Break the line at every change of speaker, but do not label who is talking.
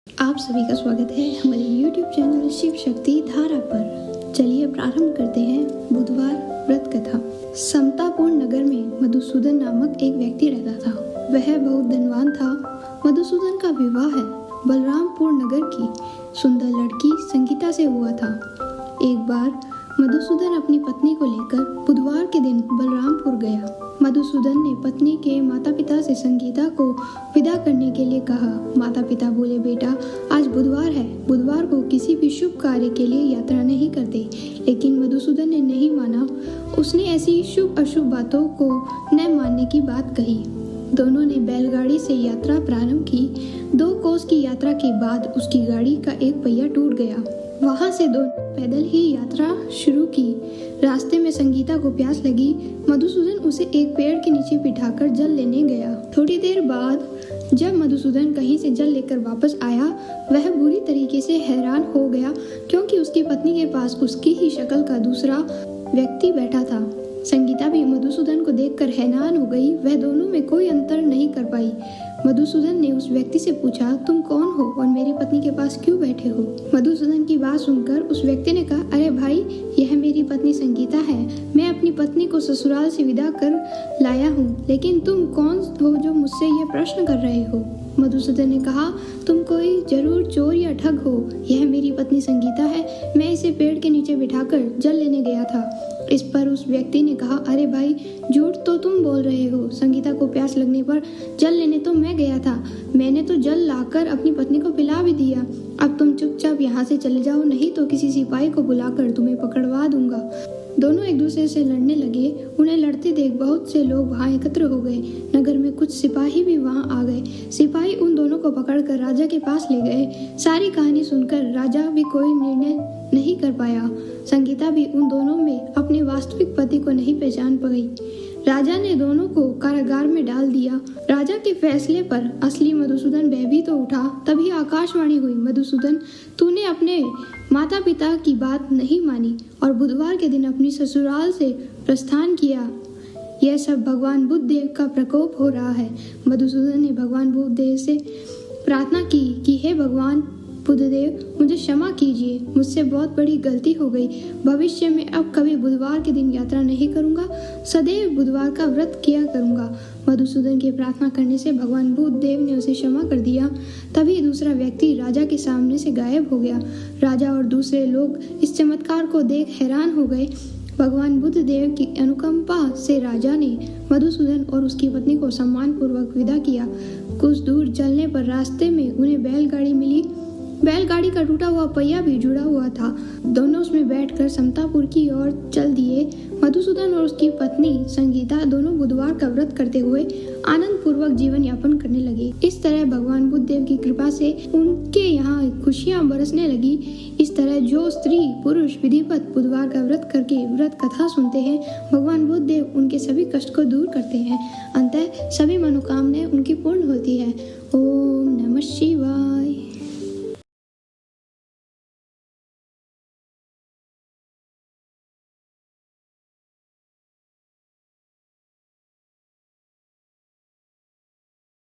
आप सभी का स्वागत है हमारे YouTube चैनल शिव शक्ति धारा पर। चलिए प्रारंभ करते हैं बुधवार व्रत कथा। समतापुर नगर में मधुसूदन नामक एक व्यक्ति रहता था। वह बहुत धनवान था। मधुसूदन का विवाह बलरामपुर नगर की सुंदर लड़की संगीता से हुआ था। एक बार मधुसूदन अपनी पत्नी को लेकर बुधवार के दिन बलरामपुर गया। मधुसूदन ने पत्नी के माता पिता से संगीता को विदा करने के लिए कहा। माता पिता बोले, बेटा आज बुधवार है, बुधवार को किसी भी शुभ कार्य के लिए यात्रा नहीं करते। लेकिन मधुसूदन ने नहीं माना। उसने ऐसी शुभ अशुभ बातों को न मानने की बात कही। दोनों ने बैलगाड़ी से यात्रा प्रारंभ की। 2 कोस की यात्रा के बाद उसकी गाड़ी का एक पहिया टूट गया। वहां से दोनों पैदल ही यात्रा शुरू की। रास्ते में संगीता को प्यास लगी। मधुसूदन उसे एक पेड़ के नीचे बिठाकर जल लेने गया। थोड़ी देर बाद जब मधुसूदन कहीं से जल लेकर वापस आया, वह बुरी तरीके से हैरान हो गया क्योंकि उसकी पत्नी के पास उसकी ही शक्ल का दूसरा व्यक्ति बैठा था। संगीता भी मधुसूदन को देखकर हैरान हो गई। वह दोनों में कोई अंतर नहीं कर पाई। मधुसूदन ने उस व्यक्ति से पूछा, तुम कौन हो और मेरी पत्नी के पास क्यों बैठे हो? मधुसूदन की बात सुनकर उस व्यक्ति ने कहा, अरे भाई, यह मेरी पत्नी संगीता है। मैं अपनी पत्नी को ससुराल से विदा कर लाया हूँ। लेकिन तुम कौन हो जो मुझसे यह प्रश्न कर रहे हो? मधुसूदन ने कहा, तुम कोई जरूर चोर या ठग हो। यह मेरी पत्नी संगीता है। मैं इसे पेड़ के नीचे बिठाकर जल लेने गया था। इस पर उस व्यक्ति ने कहा, अरे भाई, झूठ तो तुम बोल रहे हो। संगीता को प्यास लगने पर जल लेने तो मैं गया था। मैंने तो जल लाकर अपनी पत्नी को पिला भी दिया। अब तुम चुपचाप यहाँ से चले जाओ, नहीं तो किसी सिपाही को बुलाकर तुम्हें पकड़वा दूंगा। दोनों एक दूसरे से लड़ने लगे। उन्हें लड़ते देख बहुत से लोग वहां एकत्र हो गए। नगर में कुछ सिपाही भी वहां आ गए। सिपाही उन दोनों को पकड़कर राजा के पास ले गए। सारी कहानी सुनकर राजा भी कोई निर्णय नहीं कर पाया। संगीता भी उन दोनों में अपने वास्तविक पति को नहीं पहचान पाई। राजा ने दोनों को कारागार में डाल दिया। राजा के फैसले पर असली मधुसूदन भयभीत तो उठा। तभी आकाशवाणी हुई, मधुसूदन, तूने अपने माता पिता की बात नहीं मानी और बुधवार के दिन अपनी ससुराल से प्रस्थान किया। यह सब भगवान बुद्ध देव का प्रकोप हो रहा है। मधुसूदन ने भगवान बुद्ध देव से प्रार्थना की कि हे भगवान बुद्धदेव, मुझे क्षमा कीजिए। मुझसे बहुत बड़ी गलती हो गई। भविष्य में अब कभी बुधवार के दिन यात्रा नहीं करूंगा। सदैव बुधवार का व्रत किया करूंगा। मधुसूदन के प्रार्थना करने से भगवान बुद्ध देव ने उसे क्षमा कर दिया। तभी दूसरा व्यक्ति राजा के सामने से गायब हो गया। राजा और दूसरे लोग इस चमत्कार को देख हैरान हो गए। भगवान बुद्ध देव की अनुकंपा से राजा ने मधुसूदन और उसकी पत्नी को सम्मानपूर्वक विदा किया। कुछ दूर चलने पर रास्ते में उन्हें बैलगाड़ी मिली। बैलगाड़ी का टूटा हुआ पहिया भी जुड़ा हुआ था। दोनों उसमें बैठकर समतापुर की ओर चल दिए। मधुसूदन और उसकी पत्नी संगीता दोनों बुधवार का व्रत करते हुए आनंद पूर्वक जीवन यापन करने लगे। इस तरह भगवान बुद्ध देव की कृपा से उनके यहाँ खुशियाँ बरसने लगी। इस तरह जो स्त्री पुरुष विधिवत बुधवार का व्रत करके व्रत कथा सुनते हैं, भगवान बुद्ध देव उनके सभी कष्ट को दूर करते हैं। अंततः सभी मनोकामनाएं उनकी पूर्ण होती है। ओम नमः शिवाय।